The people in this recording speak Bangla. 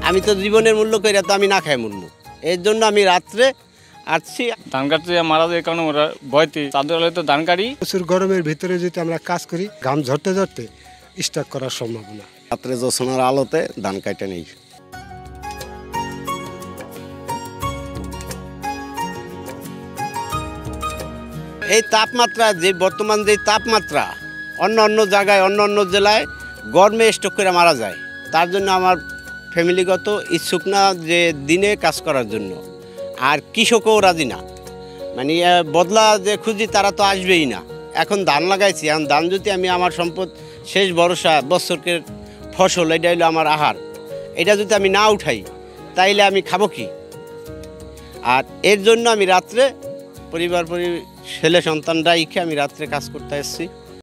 আমি তো জীবনের মূল্য কইরা তো আমি না খাই মরমু, এর জন্য আমি রাত্রে আসছি। ধান কাটতে মারা যায় কারণে ওরা ভয়তে চাঁদের আলোয় তো ধান কাটি। প্রচুর গরমের ভিতরে যদি আমরা কাজ করি ঘাম ঝরতে ঝরতে স্টক করার সম্ভাবনা। রাত্রে জ্যোৎস্নার আলোতে ধান কাটে নেই। এই তাপমাত্রা যে বর্তমান যে তাপমাত্রা অন্য অন্য জায়গায় অন্য অন্য জেলায় গরমে স্ট্রোক করে মারা যায়, তার জন্য আমার ফ্যামিলিগত ইচ্ছুক না যে দিনে কাজ করার জন্য। আর কৃষকও রাজি না, মানে বদলা যে খুঁজি তারা তো আসবেই না। এখন ধান লাগাইছি, এখন ধান যদি আমি আমার সম্পদ শেষ ভরসা বছরের ফসল, এটা হলো আমার আহার, এটা যদি আমি না উঠাই তাইলে আমি খাবো কি? আর এর জন্য আমি রাত্রে ছেলে সন্তানরা ইখে আমি রাত্রে কাজ করতে এসেছি।